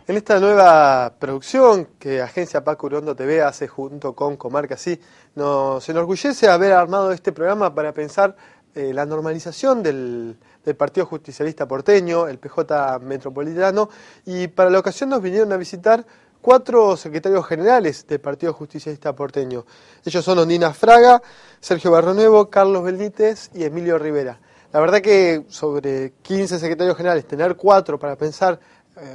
En esta nueva producción que Agencia Paco Urondo TV hace junto con Comarca Sí, nos enorgullece haber armado este programa para pensar la normalización del Partido Justicialista Porteño, el PJ Metropolitano, y para la ocasión nos vinieron a visitar 4 secretarios generales del Partido Justicialista Porteño. Ellos son Ondina Fraga, Sergio Barrionuevo, Carlos Benítez y Emilio Rivera. La verdad que sobre 15 secretarios generales, tener 4 para pensar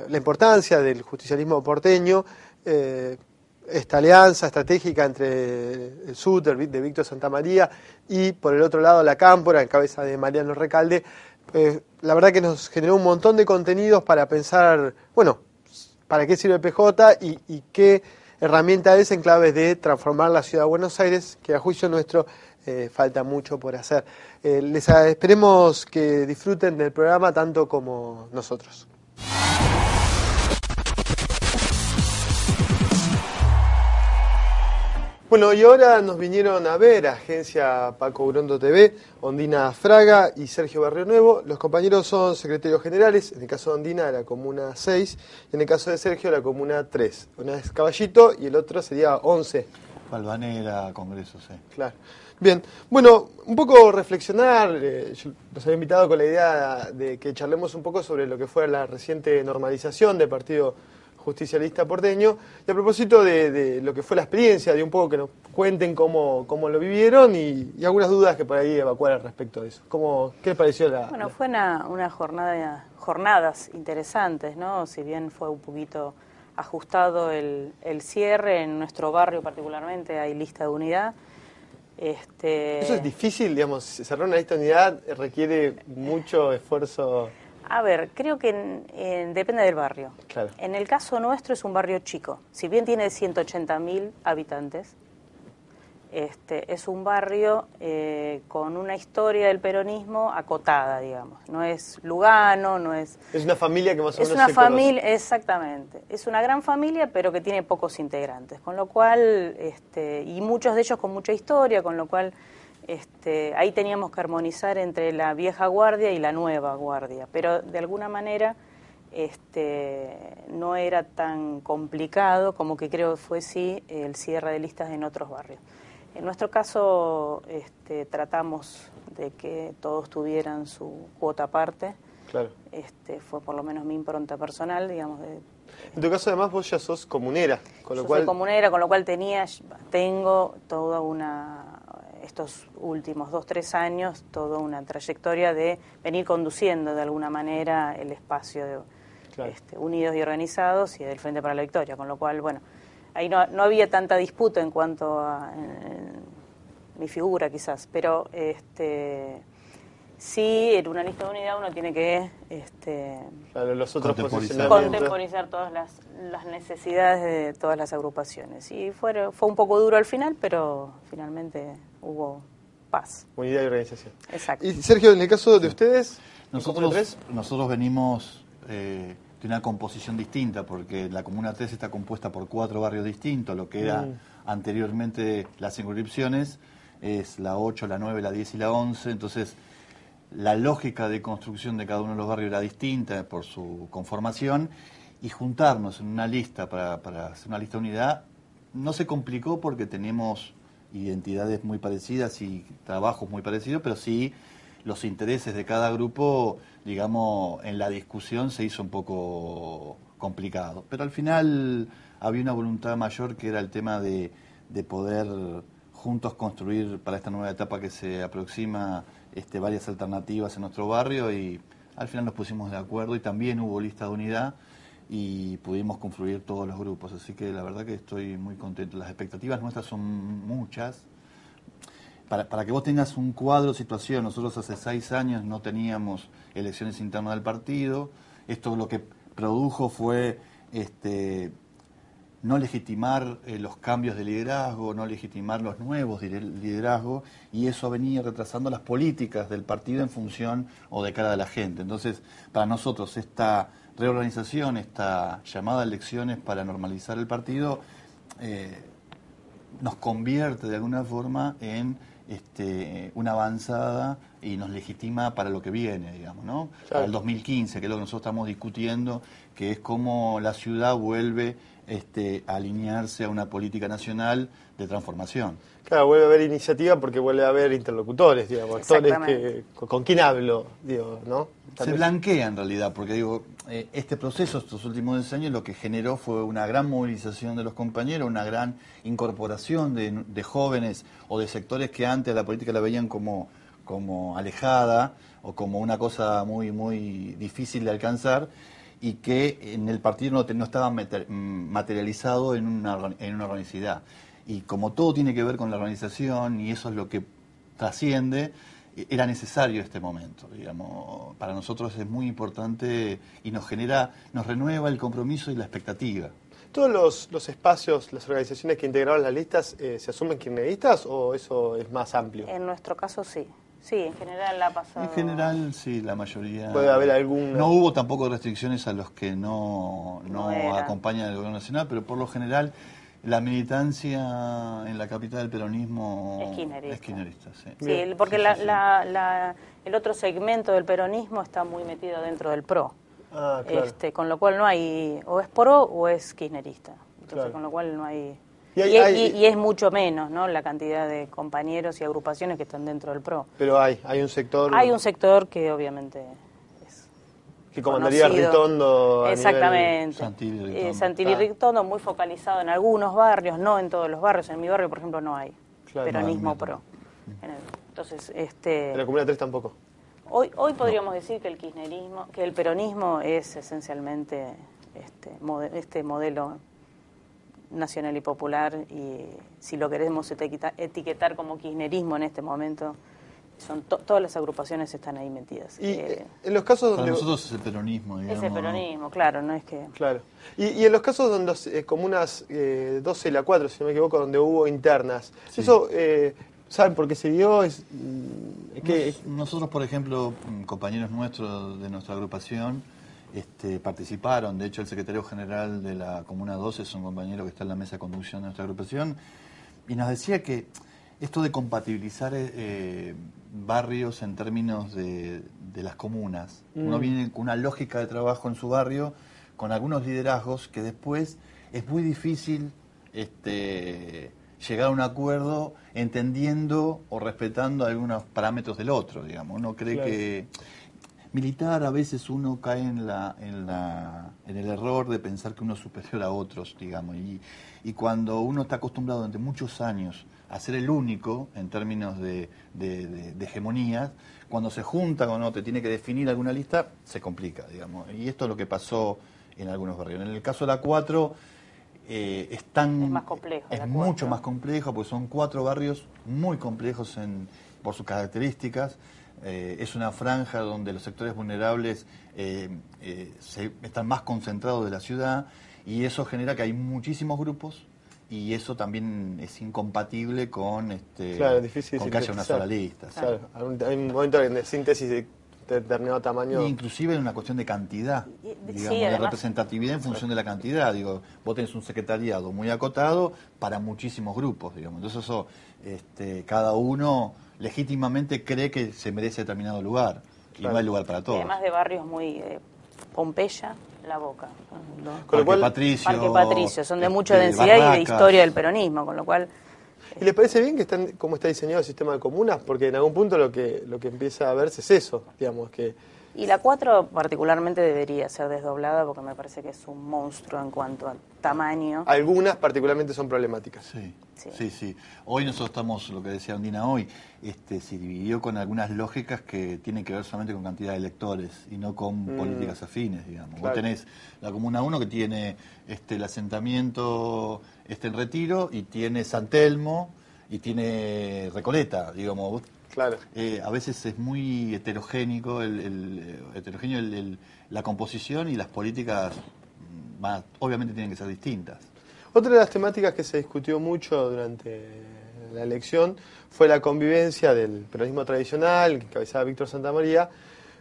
la importancia del justicialismo porteño, esta alianza estratégica entre el SUT de Víctor Santamaría y por el otro lado la Cámpora en cabeza de Mariano Recalde, la verdad que nos generó un montón de contenidos para pensar, bueno, para qué sirve el PJ y qué herramienta es en claves de transformar la ciudad de Buenos Aires, que a juicio nuestro falta mucho por hacer. Esperemos que disfruten del programa tanto como nosotros. Bueno, y ahora nos vinieron a ver a Agencia Paco Urondo TV, Ondina Fraga y Sergio Barrionuevo. Los compañeros son secretarios generales, en el caso de Ondina de la Comuna 6, y en el caso de Sergio la Comuna 3. Una es Caballito y el otro sería 11. Balvanera, Congreso, sí. Claro. Bien, bueno, un poco reflexionar, yo los había invitado con la idea de que charlemos un poco sobre lo que fue la reciente normalización del Partido Justicialista Porteño, y a propósito de lo que fue la experiencia, de un poco que nos cuenten cómo lo vivieron y algunas dudas que por ahí evacuar al respecto de eso. ¿Qué les pareció Bueno, fue una jornadas interesantes, ¿no? Si bien fue un poquito ajustado el cierre, en nuestro barrio particularmente hay lista de unidad. Eso es difícil, digamos, cerrar una lista de unidad requiere mucho esfuerzo. A ver, creo que depende del barrio. Claro. En el caso nuestro es un barrio chico. Si bien tiene 180.000 habitantes, es un barrio con una historia del peronismo acotada, digamos. No es Lugano, no es... Es una familia que más o menos Es una se familia, conoce. exactamente. Es una gran familia, pero que tiene pocos integrantes. Con lo cual, y muchos de ellos con mucha historia, con lo cual... ahí teníamos que armonizar entre la vieja guardia y la nueva guardia, pero de alguna manera no era tan complicado como que creo que fue sí el cierre de listas en otros barrios. En nuestro caso tratamos de que todos tuvieran su cuota aparte. Claro. Fue por lo menos mi impronta personal, digamos. En tu caso además vos ya sos comunera, con lo Yo cual... soy comunera, con lo cual tengo toda estos últimos 2-3 años, toda una trayectoria de venir conduciendo de alguna manera el espacio de Claro. Unidos y Organizados y del Frente para la Victoria, con lo cual, bueno, ahí no había tanta disputa en cuanto a mi figura quizás, pero sí, en una lista de unidad uno tiene que Claro, los otros contemporizar todas las necesidades de todas las agrupaciones. Y fue un poco duro al final, pero finalmente hubo paz. Unidad y organización. Exacto. Y Sergio, en el caso de ustedes, Nosotros venimos de una composición distinta, porque la Comuna 3 está compuesta por 4 barrios distintos, lo que era anteriormente las circunscripciones es la 8, la 9, la 10 y la 11, entonces la lógica de construcción de cada uno de los barrios era distinta por su conformación, y juntarnos en una lista para hacer una lista de unidad no se complicó porque tenemos identidades muy parecidas y trabajos muy parecidos, pero sí los intereses de cada grupo, digamos, en la discusión se hizo un poco complicado. Pero al final había una voluntad mayor que era el tema de poder juntos construir para esta nueva etapa que se aproxima varias alternativas en nuestro barrio, y al final nos pusimos de acuerdo y también hubo lista de unidad y pudimos confluir todos los grupos, así que la verdad que estoy muy contento. Las expectativas nuestras son muchas. Para que vos tengas un cuadro de situación, nosotros hace 6 años no teníamos elecciones internas del partido. Esto lo que produjo fue no legitimar los cambios de liderazgo, no legitimar los nuevos liderazgos, y eso venía retrasando las políticas del partido en función o de cara a la gente. Entonces, para nosotros esta reorganización, esta llamada a elecciones para normalizar el partido, nos convierte de alguna forma en una avanzada y nos legitima para lo que viene, digamos, ¿no? Claro. Para el 2015, que es lo que nosotros estamos discutiendo, que es cómo la ciudad vuelve a alinearse a una política nacional de transformación. Claro, vuelve a haber iniciativa porque vuelve a haber interlocutores, digamos, actores con quién hablo, digo, ¿no? Se blanquea en realidad, porque digo, este proceso, estos últimos 10 años, lo que generó fue una gran movilización de los compañeros, una gran incorporación de jóvenes o de sectores que antes la política la veían como alejada o como una cosa muy, muy difícil de alcanzar, y que en el partido no estaba materializado en una organicidad. Y como todo tiene que ver con la organización, y eso es lo que trasciende, era necesario este momento, digamos. Para nosotros es muy importante y nos renueva el compromiso y la expectativa. ¿Todos los espacios, las organizaciones que integraron las listas se asumen kirchneristas o eso es más amplio? En nuestro caso sí. Sí, en general ha pasado. En general, sí, la mayoría. ¿Puede haber algún...? No hubo tampoco restricciones a los que no acompañan al gobierno nacional, pero por lo general la militancia en la capital del peronismo es kirchnerista. Sí, sí, porque el otro segmento del peronismo está muy metido dentro del PRO. Ah, claro. Con lo cual no hay, o es PRO o es kirchnerista. Entonces, claro. Con lo cual no hay... Y es mucho menos, ¿no?, la cantidad de compañeros y agrupaciones que están dentro del PRO. Pero hay un sector... Hay un sector que obviamente es que comandaría conocido. Ritondo. Exactamente. Santilli Ritondo, muy focalizado en algunos barrios, no en todos los barrios. En mi barrio, por ejemplo, no hay peronismo PRO. Entonces, En la Comuna 3 tampoco. Hoy podríamos decir que el peronismo es esencialmente este modelo nacional y popular, y si lo queremos etiquetar como kirchnerismo en este momento, todas las agrupaciones están ahí metidas. Y en los casos donde... Para nosotros es el peronismo, digamos. Es el peronismo, claro, no es que... Claro. Y en los casos donde las comunas 12 y la 4, si no me equivoco, donde hubo internas, sí. Eso... ¿Saben por qué se dio? Nosotros, por ejemplo, compañeros nuestros de nuestra agrupación participaron. De hecho, el secretario general de la Comuna 12 es un compañero que está en la mesa de conducción de nuestra agrupación, y nos decía que esto de compatibilizar barrios en términos de las comunas, uno viene con una lógica de trabajo en su barrio, con algunos liderazgos que después es muy difícil llegar a un acuerdo entendiendo o respetando algunos parámetros del otro, digamos. Uno cree que militar, a veces uno cae en el error de pensar que uno es superior a otros, digamos, y cuando uno está acostumbrado durante muchos años a ser el único en términos de hegemonías, cuando se junta con otro, tiene que definir alguna lista, se complica, digamos. Y esto es lo que pasó en algunos barrios. En el caso de la 4... es más complejo. Es mucho más complejo, porque son 4 barrios muy complejos por sus características. Es una franja donde los sectores vulnerables están más concentrados de la ciudad, y eso genera que hay muchísimos grupos, y eso también es incompatible con difícil con que haya una sola lista. Claro. Hay un momento de síntesis de determinado tamaño. Inclusive en una cuestión de cantidad, digamos, de representatividad en función de la cantidad. Digo, vos tenés un secretariado muy acotado para muchísimos grupos, digamos. Entonces eso, cada uno legítimamente cree que se merece determinado lugar, y no hay lugar para todos. Y además de barrios muy Pompeya, La Boca, Parque Patricio, son de mucha densidad Barracas, y de historia del peronismo, con lo cual... ¿Y les parece bien que cómo está diseñado el sistema de comunas? Porque en algún punto lo que empieza a verse es eso, digamos que... Y la 4 particularmente debería ser desdoblada, porque me parece que es un monstruo en cuanto a tamaño. Algunas particularmente son problemáticas. Sí. Hoy nosotros estamos, lo que decía Ondina hoy, se dividió con algunas lógicas que tienen que ver solamente con cantidad de electores y no con políticas afines, digamos. Claro. Vos tenés la Comuna 1 que tiene el asentamiento en Retiro, y tiene San Telmo, y tiene Recoleta, digamos. Claro. A veces es muy heterogéneo la composición, y las políticas obviamente tienen que ser distintas. Otra de las temáticas que se discutió mucho durante la elección fue la convivencia del peronismo tradicional, que encabezaba Víctor Santamaría,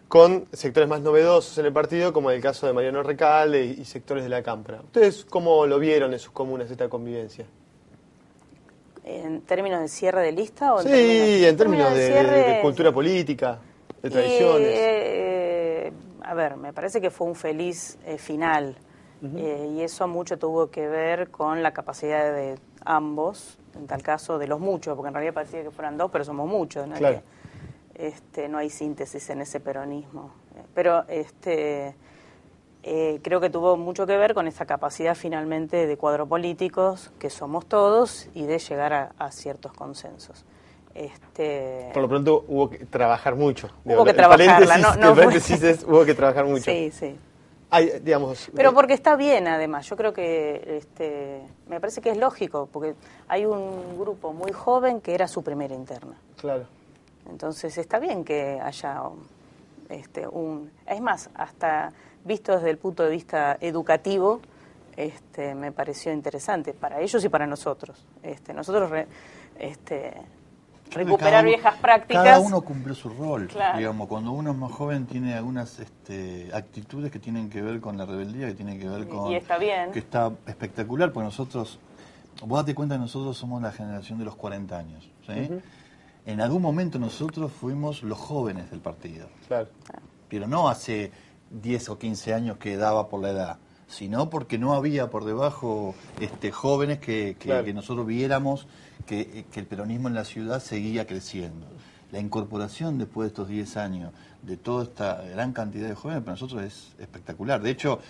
con sectores más novedosos en el partido, como el caso de Mariano Recalde y sectores de la Cámpora. ¿Ustedes cómo lo vieron en sus comunas esta convivencia? ¿En términos de cierre de lista? ¿O sí, en términos de cierre, de cultura política, de tradiciones. A ver, me parece que fue un feliz final. Y eso mucho tuvo que ver con la capacidad de ambos, en tal caso de los muchos, porque en realidad parecía que fueran dos, pero somos muchos, ¿no? Claro. No hay síntesis en ese peronismo. Pero creo que tuvo mucho que ver con esa capacidad finalmente de cuadro políticos, que somos todos, y de llegar a ciertos consensos. Por lo pronto hubo que trabajar mucho. Hubo que trabajarla, el paréntesis es, hubo que trabajar mucho. Sí, sí. Hay, digamos, pero porque está bien, además. Yo creo que me parece que es lógico, porque hay un grupo muy joven que era su primera interna. Claro. Entonces está bien que haya es más, hasta visto desde el punto de vista educativo, me pareció interesante para ellos y para nosotros. Nosotros recuperar viejas prácticas. Cada uno cumplió su rol. Claro. Digamos, cuando uno es más joven tiene algunas actitudes que tienen que ver con la rebeldía, que tienen que ver con... Y está bien. Que está espectacular, porque nosotros... Vos date cuenta que nosotros somos la generación de los 40 años, ¿sí? En algún momento nosotros fuimos los jóvenes del partido. Claro. Pero no hace 10 o 15 años que daba por la edad, sino porque no había por debajo jóvenes que nosotros viéramos que el peronismo en la ciudad seguía creciendo. La incorporación después de estos 10 años de toda esta gran cantidad de jóvenes para nosotros es espectacular. De hecho,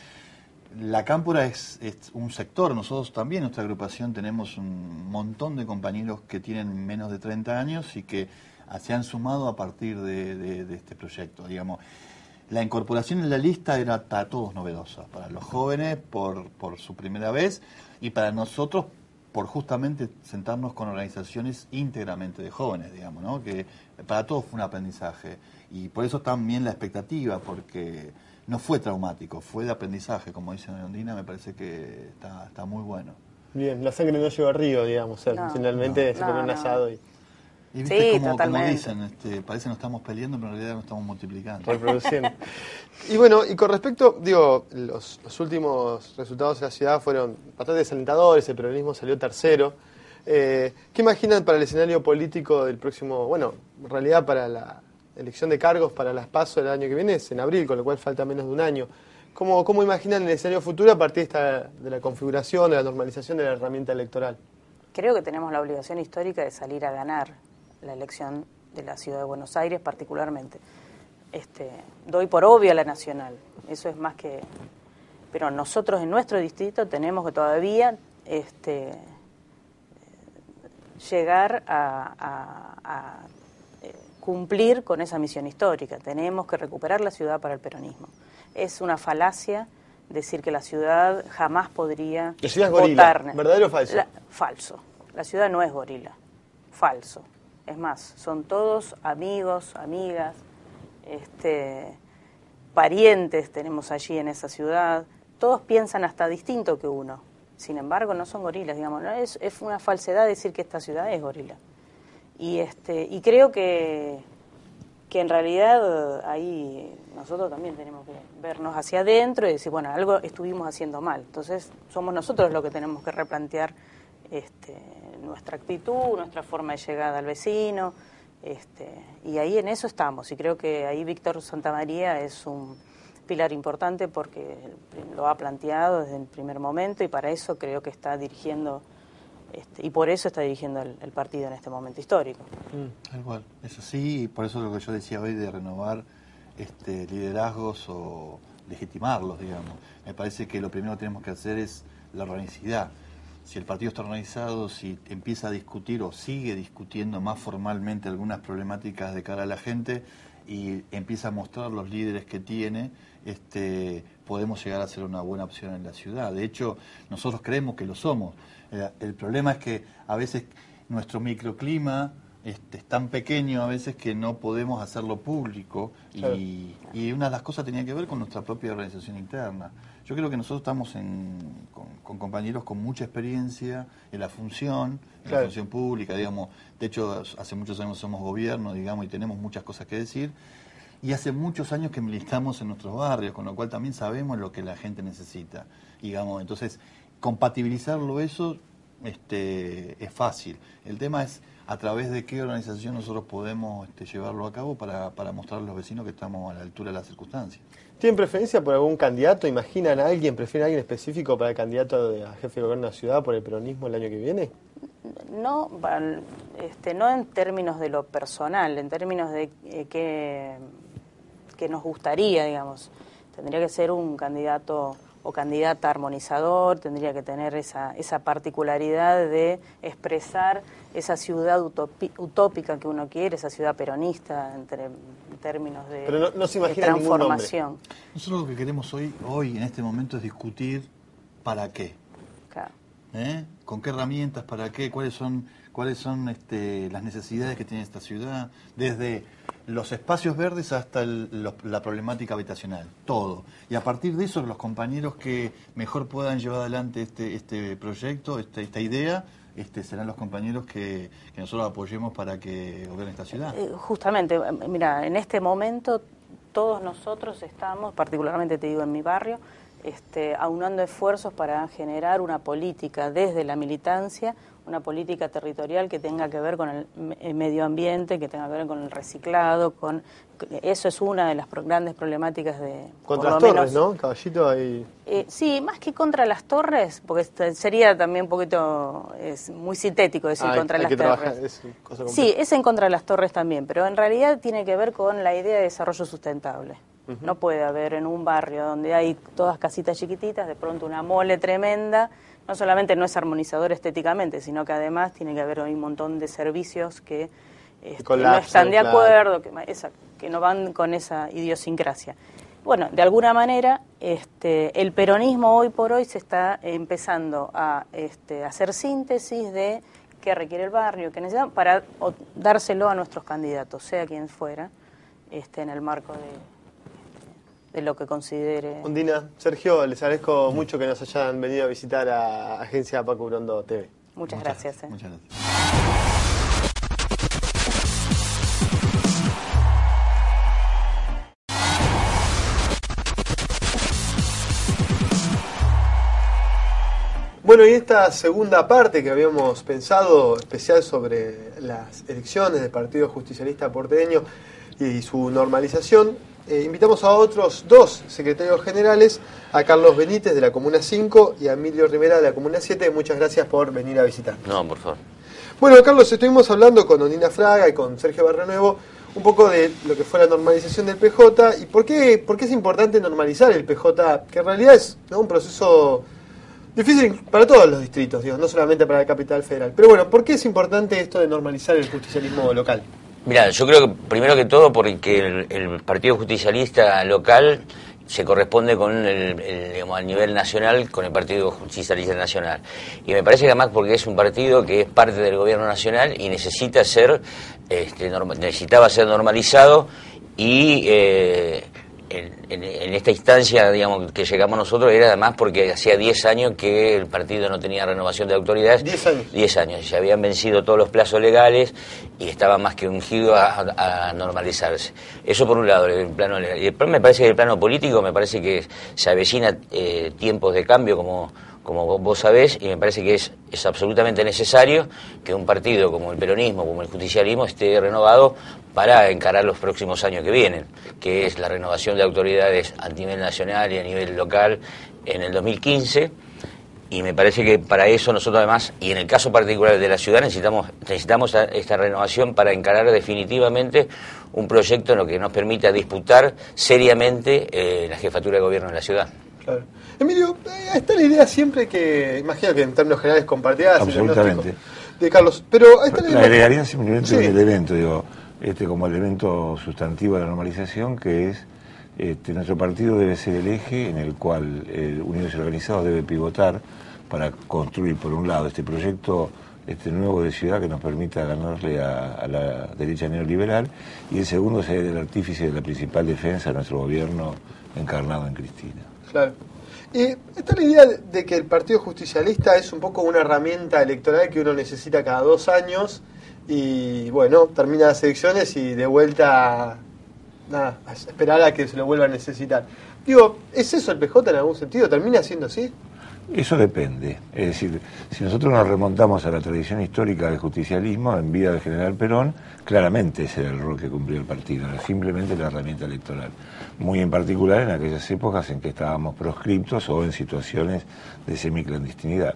la Cámpora es un sector. Nosotros también, nuestra agrupación, tenemos un montón de compañeros que tienen menos de 30 años y que se han sumado a partir de este proyecto, digamos. La incorporación en la lista era para todos novedosa, para los jóvenes por su primera vez y para nosotros por justamente sentarnos con organizaciones íntegramente de jóvenes, digamos, ¿no? Que para todos fue un aprendizaje y por eso también la expectativa, porque no fue traumático, fue de aprendizaje, como dice Ondina, me parece que está muy bueno. Bien, la sangre no llegó a río, digamos, finalmente se comió un asado y... Y viste sí, como totalmente. dicen, parece que nos estamos peleando, pero en realidad nos estamos multiplicando. Reproduciendo. Y bueno, y con respecto, los últimos resultados de la ciudad fueron bastante desalentadores, el peronismo salió tercero. ¿Qué imaginan para el escenario político del próximo, bueno, en realidad para la elección de cargos para las PASO del año que viene, es en abril, con lo cual falta menos de un año? ¿Cómo imaginan el escenario futuro a partir de la configuración, de la normalización de la herramienta electoral? Creo que tenemos la obligación histórica de salir a ganar la elección de la Ciudad de Buenos Aires particularmente. Doy por obvia la nacional, eso es más que... Pero nosotros en nuestro distrito tenemos que todavía llegar a cumplir con esa misión histórica. Tenemos que recuperar la ciudad para el peronismo. Es una falacia decir que la ciudad jamás podría votar. La ciudad es gorila, ¿verdadero o falso? Falso. La ciudad no es gorila, falso. Es más, son todos amigos, amigas, parientes tenemos allí en esa ciudad. Todos piensan hasta distinto que uno. Sin embargo, no son gorilas, digamos. ¿No? Es una falsedad decir que esta ciudad es gorila. Y creo que en realidad ahí nosotros también tenemos que vernos hacia adentro y decir, bueno, algo estuvimos haciendo mal. Entonces, somos nosotros los que tenemos que replantear nuestra actitud, nuestra forma de llegada al vecino, y ahí en eso estamos. Y creo que ahí Víctor Santamaría es un pilar importante porque lo ha planteado desde el primer momento y para eso creo que está dirigiendo... y por eso está dirigiendo el partido en este momento histórico. Tal cual, es así, y por eso lo que yo decía hoy de renovar liderazgos o legitimarlos, digamos. Me parece que lo primero que tenemos que hacer es la organicidad. Si el partido está organizado, si empieza a discutir o sigue discutiendo más formalmente algunas problemáticas de cara a la gente y empieza a mostrar los líderes que tiene, podemos llegar a ser una buena opción en la ciudad. De hecho, nosotros creemos que lo somos. El problema es que a veces nuestro microclima es tan pequeño a veces que no podemos hacerlo público y una de las cosas tenía que ver con nuestra propia organización interna. Yo creo que nosotros estamos con compañeros con mucha experiencia en la función, la función pública, digamos. De hecho, hace muchos años somos gobierno, digamos, y tenemos muchas cosas que decir. Y hace muchos años que militamos en nuestros barrios, con lo cual también sabemos lo que la gente necesita, digamos. Entonces, compatibilizarlo eso es fácil. El tema es a través de qué organización nosotros podemos llevarlo a cabo para mostrar a los vecinos que estamos a la altura de las circunstancias. ¿Tienen preferencia por algún candidato? ¿Imaginan a alguien? ¿Prefieren a alguien específico para el candidato a jefe de gobierno de la ciudad por el peronismo el año que viene? No, no en términos de lo personal, en términos de que nos gustaría, digamos. Tendría que ser un candidato o candidata armonizador, tendría que tener esa particularidad de expresar esa ciudad utópica que uno quiere, esa ciudad peronista en términos de, pero no se imagina transformación. Nosotros lo que queremos hoy en este momento es discutir para qué. Claro. ¿Con qué herramientas? ¿Para qué? ¿Cuáles son las necesidades que tiene esta ciudad? Desde los espacios verdes hasta la problemática habitacional, todo. Y a partir de eso, los compañeros que mejor puedan llevar adelante este proyecto, esta idea, serán los compañeros que nosotros apoyemos para que gobierne esta ciudad. Justamente, mira, en este momento todos nosotros estamos, particularmente te digo en mi barrio, aunando esfuerzos para generar una política desde la militancia, una política territorial que tenga que ver con el medio ambiente, que tenga que ver con el reciclado, eso es una de las grandes problemáticas de... Contra las torres, ¿no? Caballito ahí... sí, más que contra las torres, porque sería también un poquito, es muy sintético decir contra las torres. Sí, es en contra de las torres también, pero en realidad tiene que ver con la idea de desarrollo sustentable. No puede haber en un barrio donde hay todas casitas chiquititas, de pronto una mole tremenda. No solamente no es armonizador estéticamente, sino que además tiene que haber un montón de servicios que no están de acuerdo, que no van con esa idiosincrasia. Bueno, de alguna manera el peronismo hoy por hoy se está empezando a hacer síntesis de qué requiere el barrio, qué necesita, para dárselo a nuestros candidatos, sea quien fuera, en el marco de lo que considere. Ondina, Sergio, les agradezco mucho que nos hayan venido a visitar a Agencia Paco Urondo TV. Muchas gracias. Muchas gracias. Bueno, y esta segunda parte que habíamos pensado, especial sobre las elecciones del Partido Justicialista Porteño y su normalización, invitamos a otros dos secretarios generales, a Carlos Benítez de la Comuna 5 y a Emilio Rivera de la Comuna 7. Muchas gracias por venir a visitar. No, por favor. Bueno, Carlos, estuvimos hablando con Ondina Fraga y con Sergio Barrionuevo un poco de lo que fue la normalización del PJ y por qué es importante normalizar el PJ, que en realidad es, ¿no?, un proceso difícil para todos los distritos, digo, no solamente para la capital federal. Pero bueno, ¿por qué es importante esto de normalizar el justicialismo local? Mirá, yo creo que primero que todo porque el Partido Justicialista local se corresponde con digamos, a nivel nacional con el Partido Justicialista Nacional. Y me parece que además porque es un partido que es parte del gobierno nacional y necesitaba ser normalizado y en esta instancia, digamos, que llegamos nosotros era además porque hacía 10 años que el partido no tenía renovación de autoridades. 10 años. 10 años. Se habían vencido todos los plazos legales y estaba más que ungido a normalizarse. Eso por un lado, el plano legal. Y después me parece que el plano político, me parece que se avecina tiempos de cambio como vos sabés, y me parece que es absolutamente necesario que un partido como el peronismo, como el justicialismo, esté renovado para encarar los próximos años que vienen, que es la renovación de autoridades a nivel nacional y a nivel local en el 2015, y me parece que para eso nosotros además, y en el caso particular de la ciudad, necesitamos esta renovación para encarar definitivamente un proyecto en lo que nos permita disputar seriamente la jefatura de gobierno de la ciudad. Claro. Emilio, está la idea siempre que, imagino que en términos generales compartida, absolutamente, de Carlos, pero está la agregaría simplemente un elemento, digo, como elemento sustantivo de la normalización, que es nuestro partido debe ser el eje en el cual Unidos y Organizados debe pivotar para construir, por un lado, este proyecto nuevo de ciudad que nos permita ganarle a la derecha neoliberal, y el segundo ser el artífice de la principal defensa de nuestro gobierno encarnado en Cristina. Claro. Y está la idea de que el Partido Justicialista es un poco una herramienta electoral que uno necesita cada 2 años y, bueno, termina las elecciones y de vuelta, nada, a esperar a que se lo vuelva a necesitar. Digo, ¿es eso el PJ en algún sentido? ¿Termina siendo así? Eso depende. Es decir, si nosotros nos remontamos a la tradición histórica del justicialismo, en vida del general Perón, claramente ese era el rol que cumplía el partido, era simplemente la herramienta electoral. Muy en particular en aquellas épocas en que estábamos proscriptos o en situaciones de semiclandestinidad.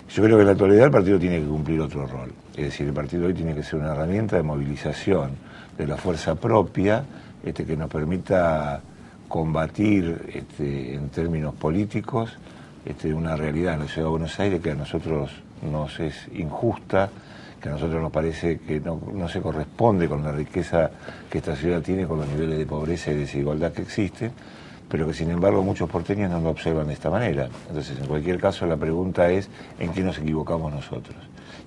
Yo creo que en la actualidad el partido tiene que cumplir otro rol. Es decir, el partido hoy tiene que ser una herramienta de movilización de la fuerza propia que nos permita combatir en términos políticos una realidad en la Ciudad de Buenos Aires que a nosotros nos es injusta, que a nosotros nos parece que no se corresponde con la riqueza que esta ciudad tiene, con los niveles de pobreza y desigualdad que existen, pero que sin embargo muchos porteños no lo observan de esta manera. Entonces, en cualquier caso, la pregunta es en qué nos equivocamos nosotros.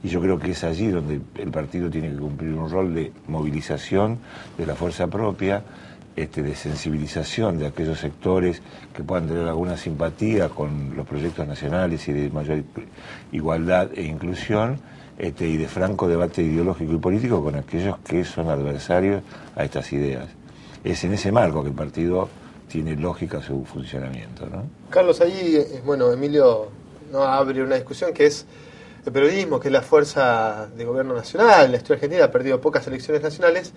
Y yo creo que es allí donde el partido tiene que cumplir un rol de movilización de la fuerza propia, de sensibilización de aquellos sectores que puedan tener alguna simpatía con los proyectos nacionales y de mayor igualdad e inclusión, y de franco debate ideológico y político con aquellos que son adversarios a estas ideas. Es en ese marco que el partido tiene lógica su funcionamiento, ¿no? Carlos, ahí, bueno, Emilio no abre una discusión que es el periodismo, que es la fuerza de gobierno nacional. La historia argentina ha perdido pocas elecciones nacionales.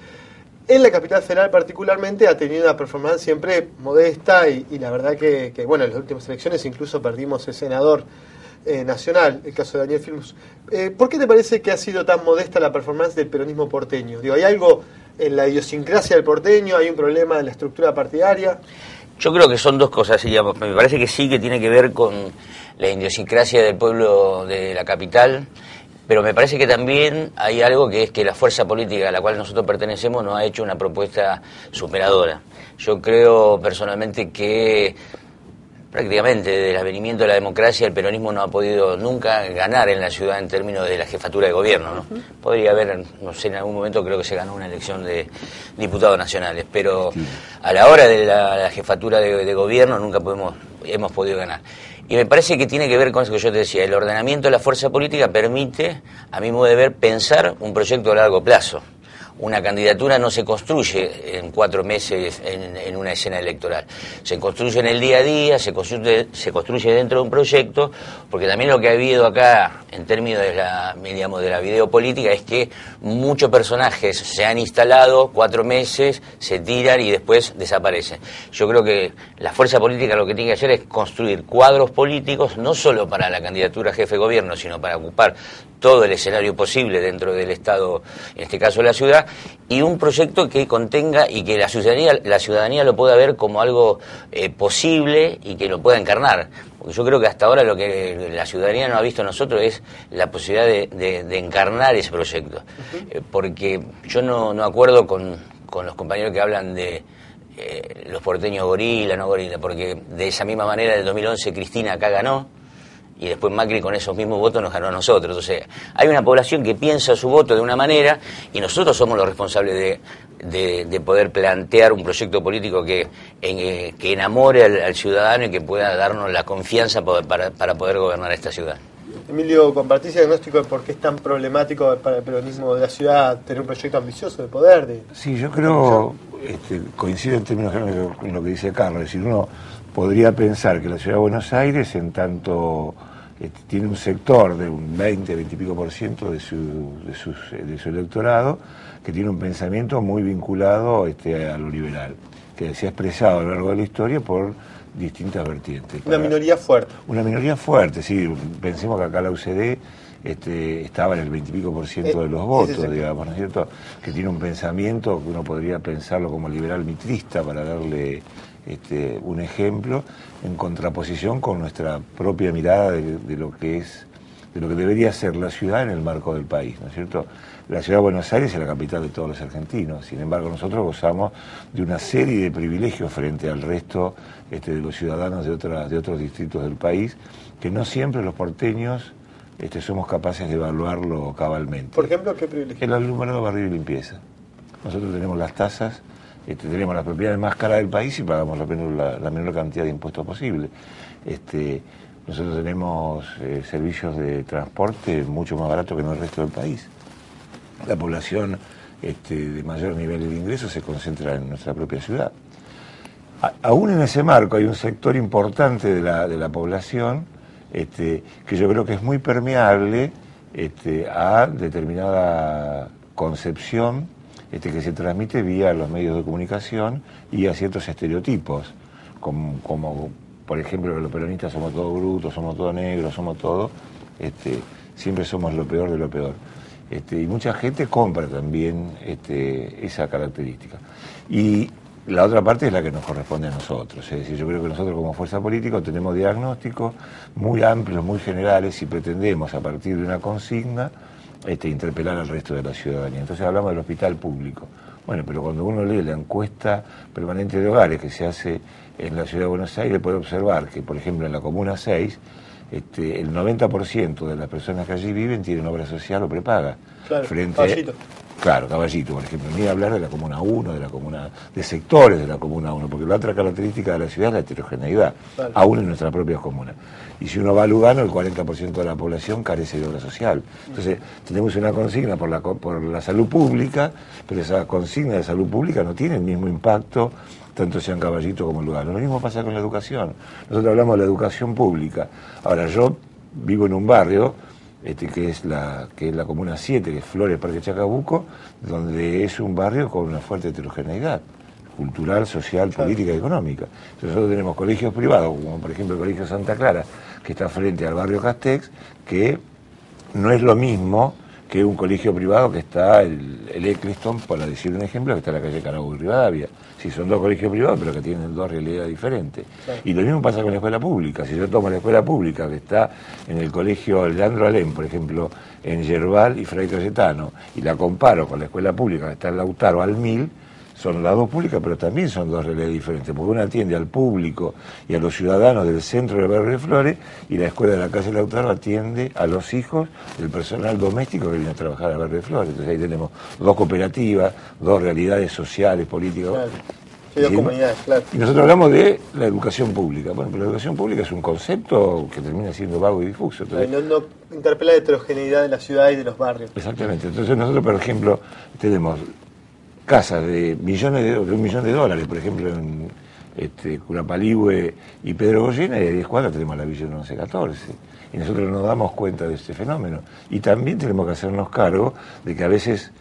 En la capital federal particularmente ha tenido una performance siempre modesta y la verdad que, bueno, en las últimas elecciones incluso perdimos el senador nacional, el caso de Daniel Filmus. ¿Por qué te parece que ha sido tan modesta la performance del peronismo porteño? Digo, ¿hay algo en la idiosincrasia del porteño? ¿Hay un problema en la estructura partidaria? Yo creo que son dos cosas, digamos. Me parece que sí, que tiene que ver con la idiosincrasia del pueblo de la capital, pero me parece que también hay algo que es que la fuerza política a la cual nosotros pertenecemos no ha hecho una propuesta superadora. Yo creo personalmente que prácticamente desde el advenimiento de la democracia el peronismo no ha podido nunca ganar en la ciudad en términos de la jefatura de gobierno, ¿no? Podría haber, no sé, en algún momento creo que se ganó una elección de diputados nacionales, pero a la hora de la jefatura de gobierno nunca hemos podido ganar. Y me parece que tiene que ver con eso que yo te decía, el ordenamiento de la fuerza política permite, a mi modo de ver, pensar un proyecto a largo plazo. Una candidatura no se construye en 4 meses en una escena electoral. Se construye en el día a día, se construye dentro de un proyecto, porque también lo que ha habido acá en términos de la videopolítica es que muchos personajes se han instalado 4 meses, se tiran y después desaparecen. Yo creo que la fuerza política lo que tiene que hacer es construir cuadros políticos, no solo para la candidatura a jefe de gobierno, sino para ocupar todo el escenario posible dentro del Estado, en este caso la ciudad, y un proyecto que contenga y que la ciudadanía lo pueda ver como algo posible y que lo pueda encarnar. Porque yo creo que hasta ahora lo que la ciudadanía no ha visto en nosotros es la posibilidad de encarnar ese proyecto. Porque yo no acuerdo con los compañeros que hablan de los porteños gorila, no gorila, porque de esa misma manera en el 2011 Cristina acá ganó, y después Macri con esos mismos votos nos ganó a nosotros. O sea, hay una población que piensa su voto de una manera y nosotros somos los responsables de poder plantear un proyecto político que enamore al ciudadano y que pueda darnos la confianza para poder gobernar esta ciudad. Emilio, ¿compartís el diagnóstico de por qué es tan problemático para el peronismo de la ciudad tener un proyecto ambicioso de poder? Sí, yo creo, coincido en términos generales con lo que dice Carlos, es decir, uno podría pensar que la ciudad de Buenos Aires, en tanto tiene un sector de un 20 y pico por ciento de su electorado que tiene un pensamiento muy vinculado a lo liberal, que se ha expresado a lo largo de la historia por distintas vertientes. Una minoría fuerte. Una minoría fuerte, sí. Pensemos que acá la UCD estaba en el 20 y pico por ciento de los votos, digamos, ¿no es cierto? Que tiene un pensamiento que uno podría pensarlo como liberal mitrista, para darle un ejemplo, en contraposición con nuestra propia mirada de lo que debería ser la ciudad en el marco del país, ¿no es cierto? La ciudad de Buenos Aires es la capital de todos los argentinos, sin embargo nosotros gozamos de una serie de privilegios frente al resto de los ciudadanos de otros distritos del país, que no siempre los porteños somos capaces de evaluarlo cabalmente. Por ejemplo, ¿qué privilegio? El alumbrado, barrio y limpieza. Nosotros tenemos las tasas, tenemos las propiedades más caras del país y pagamos la menor cantidad de impuestos posible. Nosotros tenemos servicios de transporte mucho más baratos que en el resto del país. La población de mayor nivel de ingresos se concentra en nuestra propia ciudad. Aún en ese marco hay un sector importante de la población que yo creo que es muy permeable a determinada concepción que se transmite vía los medios de comunicación y a ciertos estereotipos, como por ejemplo que los peronistas somos todos brutos, somos todos negros, somos todos, siempre somos lo peor de lo peor. Y mucha gente compra también esa característica. Y la otra parte es la que nos corresponde a nosotros. Es decir, yo creo que nosotros como fuerza política tenemos diagnósticos muy amplios, muy generales, y pretendemos a partir de una consigna interpelar al resto de la ciudadanía. Entonces hablamos del hospital público. Bueno, pero cuando uno lee la encuesta permanente de hogares que se hace en la Ciudad de Buenos Aires, puede observar que, por ejemplo, en la Comuna 6, el 90% de las personas que allí viven tienen obra social o prepaga. Claro, Caballito. Claro, Caballito, por ejemplo. Ni hablar de la Comuna 1, de sectores de la Comuna 1, porque la otra característica de la ciudad es la heterogeneidad, claro, aún en nuestras propias comunas. Y si uno va a Lugano, el 40% de la población carece de obra social. Entonces, tenemos una consigna por la salud pública, pero esa consigna de salud pública no tiene el mismo impacto tanto sea en Caballito como en Lugano. Lo mismo pasa con la educación. Nosotros hablamos de la educación pública. Ahora, yo vivo en un barrio que es la Comuna 7, que es Flores, Parque Chacabuco, donde es un barrio con una fuerte heterogeneidad cultural, social, política y económica. Entonces nosotros tenemos colegios privados, como por ejemplo el Colegio Santa Clara, que está frente al barrio Castex, que no es lo mismo que un colegio privado que está el Eccleston, para decir un ejemplo, que está en la calle Carabobo y Rivadavia. Sí, son dos colegios privados, pero que tienen dos realidades diferentes. Claro. Y lo mismo pasa con la escuela pública. Si yo tomo la escuela pública, que está en el colegio Leandro Alem, por ejemplo, en Yerbal y Fray Cayetano, y la comparo con la escuela pública que está en Lautaro al 1000, son las dos públicas, pero también son dos realidades diferentes, porque una atiende al público y a los ciudadanos del centro del barrio de Flores, y la escuela de la calle Lautaro atiende a los hijos del personal doméstico que viene a trabajar al barrio de Flores. Entonces ahí tenemos dos cooperativas, dos realidades sociales, políticas. Claro. Sí, dos comunidades, claro. Y nosotros hablamos de la educación pública. Bueno, pero la educación pública es un concepto que termina siendo vago y difuso. Entonces, no interpela la heterogeneidad de la ciudad y de los barrios. Exactamente. Entonces nosotros, por ejemplo, tenemos casas de $1 millón, por ejemplo, en Curapaligüe y Pedro Goyena, y a 10 cuadras tenemos la Villa 1114. Y nosotros nos damos cuenta de este fenómeno. Y también tenemos que hacernos cargo de que a veces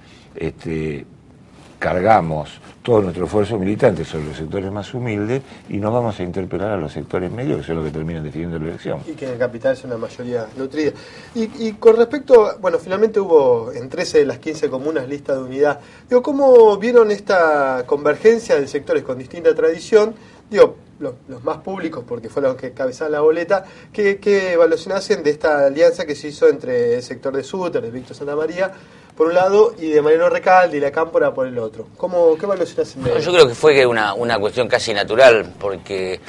cargamos todo nuestro esfuerzo militante sobre los sectores más humildes y nos vamos a interpelar a los sectores medios, que son los que terminan definiendo la elección. Y que en el capital es una mayoría nutrida. Y con respecto, bueno, finalmente hubo en 13 de las 15 comunas lista de unidad. Digo, ¿cómo vieron esta convergencia de sectores con distinta tradición? Digo, los más públicos, porque fueron los que cabezaban la boleta, ¿qué evaluación hacen de esta alianza que se hizo entre el sector de Suter, de Víctor Santa María, por un lado, y de Mariano Recalde y la Cámpora por el otro? ¿Qué evaluación hacen de eso? Yo creo que fue una cuestión casi natural, porque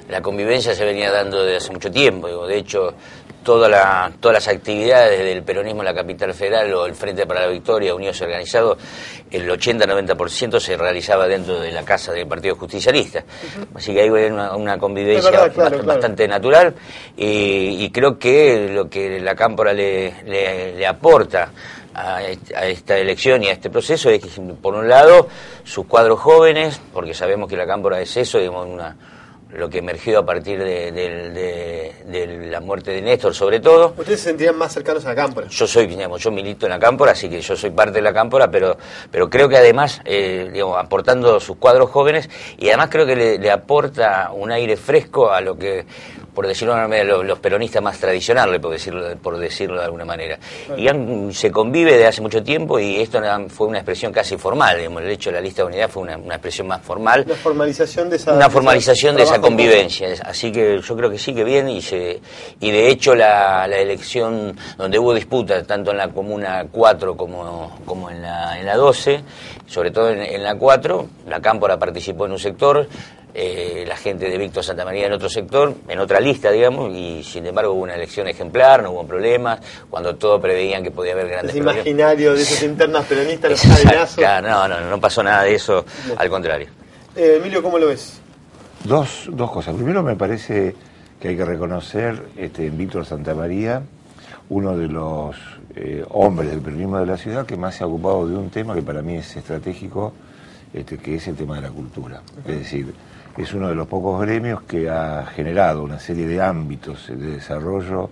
la convivencia se venía dando desde hace mucho tiempo. Digo, de hecho, todas las actividades del peronismo en la capital federal o el Frente para la Victoria, Unidos Organizados, el 80-90% se realizaba dentro de la casa del Partido Justicialista. Así que hay una convivencia bastante natural, y creo que lo que la Cámpora le aporta a esta elección y a este proceso es que, por un lado, sus cuadros jóvenes, porque sabemos que la Cámpora es eso, digamos, lo que emergió a partir de la muerte de Néstor, sobre todo. ¿Ustedes se sentían más cercanos a la Cámpora? Yo milito en la Cámpora, así que yo soy parte de la Cámpora, pero creo que además, aportando sus cuadros jóvenes, y además creo que le aporta un aire fresco a lo que, por decirlo de alguna manera, los peronistas más tradicionales, por decirlo de alguna manera. Y se convive desde hace mucho tiempo, y esto fue una expresión casi formal, digamos, el hecho de la lista de unidad fue una expresión más formal. Una formalización de esa... de esa convivencia. Así que yo creo que sí, que bien, y de hecho la elección donde hubo disputa, tanto en la Comuna 4 como en la 12, sobre todo en la 4, la Cámpora participó en un sector, la gente de Víctor Santa María en otro sector, en otra lista, digamos, y sin embargo hubo una elección ejemplar, no hubo problemas, cuando todos preveían que podía haber grandes problemas. Es imaginario de esas internas peronistas, los cadenazos. Claro, no pasó nada de eso, al contrario. Emilio, ¿cómo lo ves? Dos cosas. Primero, me parece que hay que reconocer en Víctor Santa María uno de los hombres del peronismo de la ciudad que más se ha ocupado de un tema que para mí es estratégico, que es el tema de la cultura. Es decir, es uno de los pocos gremios que ha generado una serie de ámbitos de desarrollo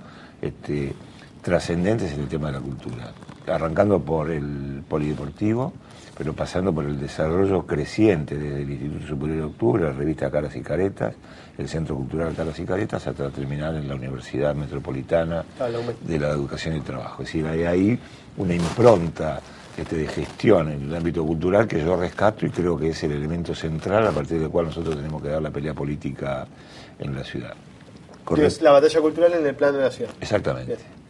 trascendentes en el tema de la cultura, arrancando por el polideportivo, pero pasando por el desarrollo creciente desde el Instituto Superior de Octubre, la revista Caras y Caretas, el Centro Cultural Caras y Caretas, hasta terminar en la Universidad Metropolitana de la Educación y el Trabajo. Es decir, hay ahí una impronta de gestión en el ámbito cultural que yo rescato y creo que es el elemento central a partir del cual nosotros tenemos que dar la pelea política en la ciudad. Que es la batalla cultural en el plano de la ciudad. Exactamente. Bien.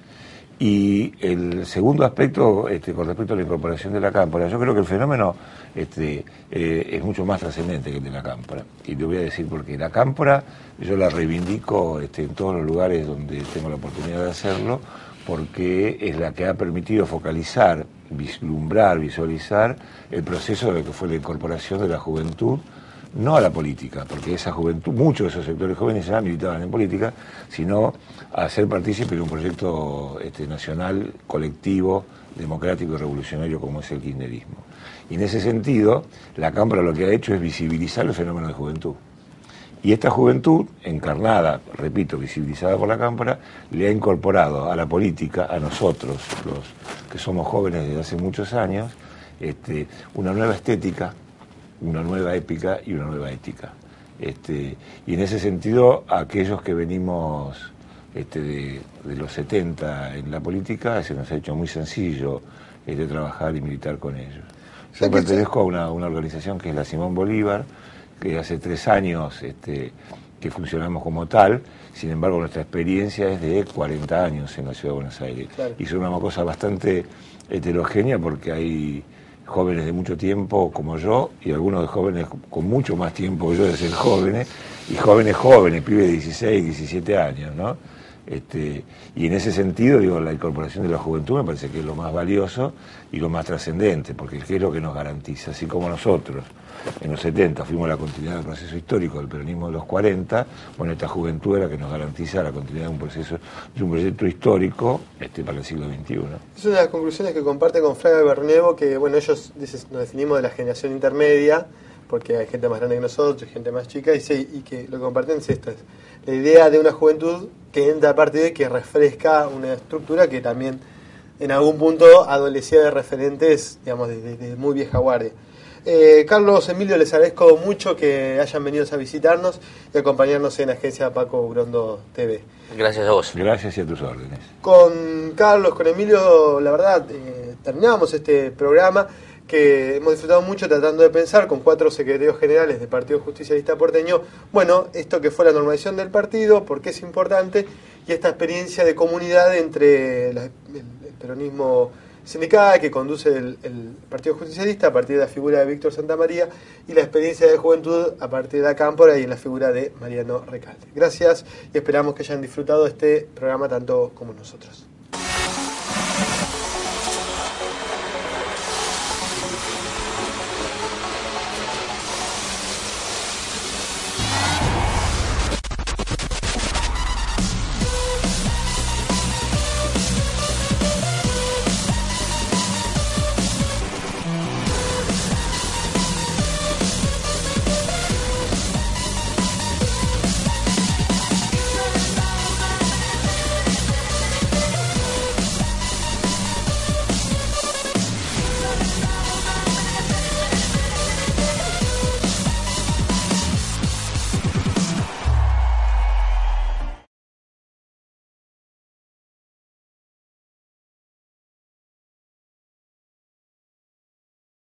Y el segundo aspecto, con respecto a la incorporación de la cámpora, yo creo que el fenómeno es mucho más trascendente que el de la cámpora. Y te voy a decir por qué. La cámpora yo la reivindico en todos los lugares donde tengo la oportunidad de hacerlo, porque es la que ha permitido focalizar, vislumbrar, visualizar el proceso de lo que fue la incorporación de la juventud, no a la política, porque esa juventud, muchos de esos sectores jóvenes ya militaban en política, sino a ser partícipe de un proyecto nacional, colectivo, democrático y revolucionario como es el kirchnerismo. Y en ese sentido, la Cámpora lo que ha hecho es visibilizar el fenómeno de juventud. Y esta juventud, encarnada, repito, visibilizada por la Cámpora, le ha incorporado a la política, a nosotros, los que somos jóvenes desde hace muchos años, una nueva estética, una nueva épica y una nueva ética. Y en ese sentido, aquellos que venimos de los 70 en la política, se nos ha hecho muy sencillo trabajar y militar con ellos. Yo pertenezco a una organización que es la Simón Bolívar, que hace 3 años que funcionamos como tal, sin embargo nuestra experiencia es de 40 años en la Ciudad de Buenos Aires. Claro. Y son una cosa bastante heterogénea porque hay jóvenes de mucho tiempo como yo y algunos de jóvenes con mucho más tiempo que yo de ser jóvenes, y jóvenes, pibes de 16, 17 años, ¿no? Y en ese sentido, digo, la incorporación de la juventud me parece que es lo más valioso y lo más trascendente, porque es lo que nos garantiza, así como nosotros en los 70 fuimos la continuidad del proceso histórico del peronismo de los 40, bueno, esta juventud es la que nos garantiza la continuidad de un proyecto histórico para el siglo XXI. Es una de las conclusiones que comparte con Fraga y Bernevo, que bueno, ellos nos definimos de la generación intermedia, porque hay gente más grande que nosotros, gente más chica, y que lo que comparten es esta, la idea de una juventud que entra a partir de que refresca una estructura que también en algún punto adolecía de referentes, digamos, de muy vieja guardia. Carlos, Emilio, les agradezco mucho que hayan venido a visitarnos y acompañarnos en Agencia Paco Urondo TV. Gracias a vos. Gracias y a tus órdenes. Con Carlos, con Emilio, la verdad, terminamos este programa que hemos disfrutado mucho tratando de pensar con 4 secretarios generales del Partido Justicialista Porteño, bueno, esto que fue la normalización del partido, por qué es importante, y esta experiencia de comunidad entre el peronismo sindical que conduce el Partido Justicialista a partir de la figura de Víctor Santamaría y la experiencia de juventud a partir de la Cámpora y en la figura de Mariano Recalde. Gracias y esperamos que hayan disfrutado este programa tanto como nosotros.